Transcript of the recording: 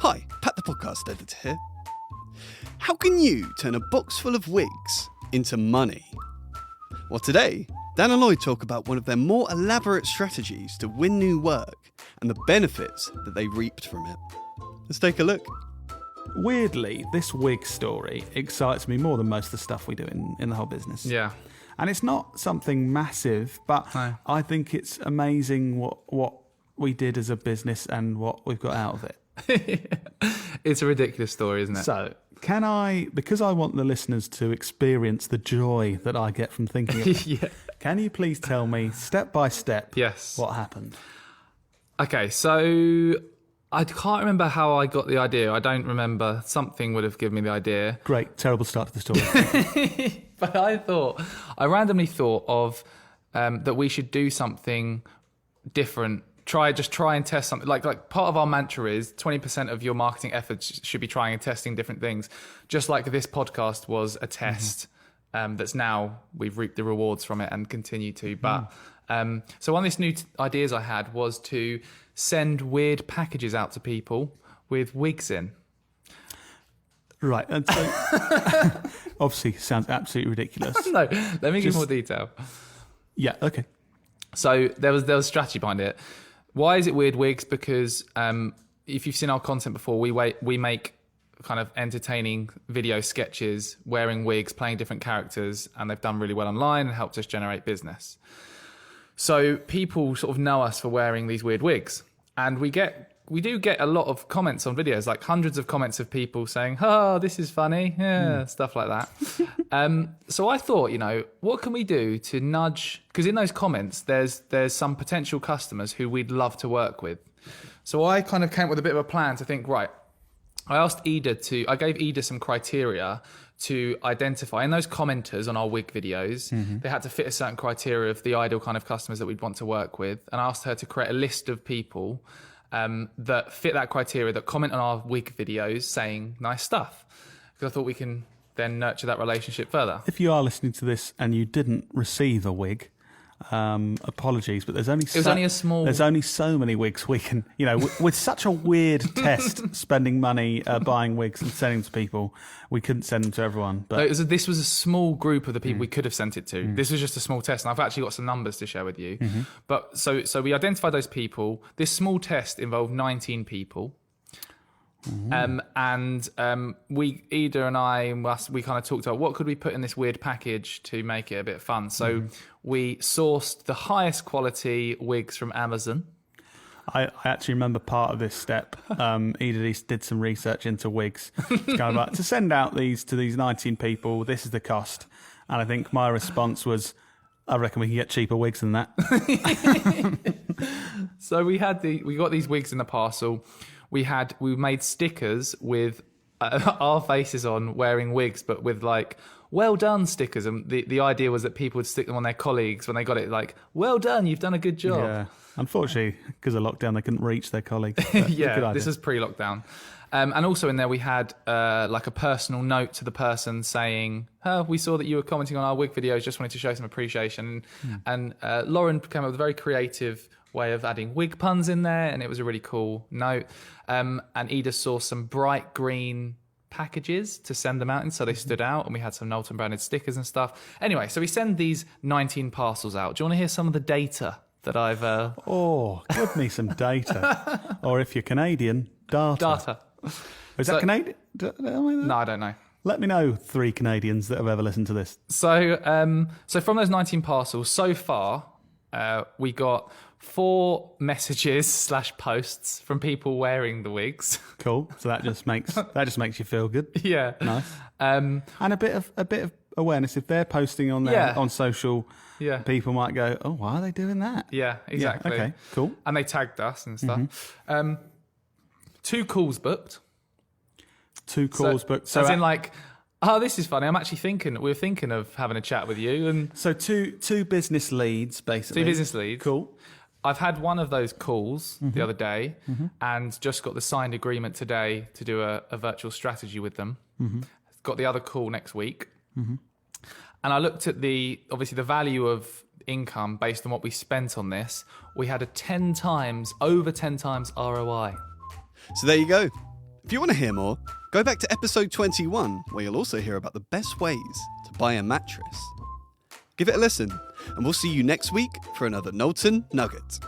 Hi, Pat the podcast editor here. How can you turn a box full of wigs into money? Well, today, Dan and Lloyd talk about one of their more elaborate strategies to win new work and the benefits that they reaped from it. Let's take a look. Weirdly, this wig story excites me more than most of the stuff we do in the whole business. Yeah. And it's not something massive, but No. I think it's amazing what we did as a business and what we've got out of it. It's a ridiculous story, isn't it? So, can I, because I want the listeners to experience the joy that I get from thinking of it, Yeah. can you please tell me, step by step, Yes. what happened? Okay, so I can't remember how I got the idea. I don't remember. Something would have given me the idea. Great, terrible start to the story. But I randomly thought of that we should do something different. Try and test something. Like part of our mantra is 20% of your marketing efforts should be trying and testing different things. Just like this podcast was a test that's now we've reaped the rewards from it and continue to. But so one of these new ideas I had was to send weird packages out to people with wigs in. Right, and so obviously sounds absolutely ridiculous. No, let me give more detail. Yeah, okay. So there was a strategy behind it. Why is it weird wigs? Because if you've seen our content before, we make kind of entertaining video sketches wearing wigs, playing different characters, and they've done really well online and helped us generate business. So people sort of know us for wearing these weird wigs, and we do get a lot of comments on videos, like hundreds of comments of people saying, "Oh, this is funny," stuff like that. So I thought, what can we do to nudge? Because in those comments, there's some potential customers who we'd love to work with. So I kind of came up with a bit of a plan to think, right. I gave Ida some criteria to identify in those commenters on our wig videos. They had to fit a certain criteria of the ideal kind of customers that we'd want to work with, and I asked her to create a list of people that fit that criteria, that comment on our wig videos saying nice stuff, because I thought we can then nurture that relationship further. If you are listening to this and you didn't receive a wig, apologies, but there's only so many wigs we can, with such a weird test, spending money buying wigs and sending them to people, we couldn't send them to everyone. But this was a small group of the people we could have sent it to. This was just a small test, and I've actually got some numbers to share with you. But so we identified those people. This small test involved 19 people. Ida and I, we kind of talked about what could we put in this weird package to make it a bit fun. So we sourced the highest quality wigs from Amazon. I actually remember part of this step. Ida did some research into wigs. It's kind of like, to send out to these 19 people, this is the cost. And I think my response was, I reckon we can get cheaper wigs than that. So we got these wigs in the parcel. We made stickers with our faces on, wearing wigs, but with like "well done" stickers. And the idea was that people would stick them on their colleagues when they got it, like "well done, you've done a good job." Yeah. Unfortunately, because of lockdown, they couldn't reach their colleagues. Yeah, this was pre-lockdown. And also in there we had like a personal note to the person saying, "We saw that you were commenting on our wig videos, just wanted to show some appreciation." And Lauren came up with a very creative way of adding wig puns in there, and it was a really cool note. And Ida saw some bright green packages to send them out in, so they stood out, and we had some Knowlton branded stickers and stuff. Anyway, so we send these 19 parcels out. Do you want to hear some of the data that I've... give me some data. Or if you're Canadian, data. Data. Is that Canadian? No, I don't know. Let me know 3 Canadians that have ever listened to this. So from those 19 parcels, so far, we got 4 messages / posts from people wearing the wigs. Cool. So that just makes you feel good. Yeah. Nice. And a bit of awareness. If they're posting on on social, people might go, "Oh, why are they doing that?" Yeah, exactly. Yeah, okay, cool. And they tagged us and stuff. 2 calls booked. 2 calls booked. So as in like, "Oh, this is funny. We're thinking of having a chat with you." And so two business leads, basically. 2 business leads. Cool. I've had one of those calls the other day and just got the signed agreement today to do a virtual strategy with them. Got the other call next week. And I looked at obviously the value of income based on what we spent on this. We had over 10 times ROI. So there you go. If you want to hear more, go back to episode 21, where you'll also hear about the best ways to buy a mattress. Give it a listen, and we'll see you next week for another Knowlton Nugget.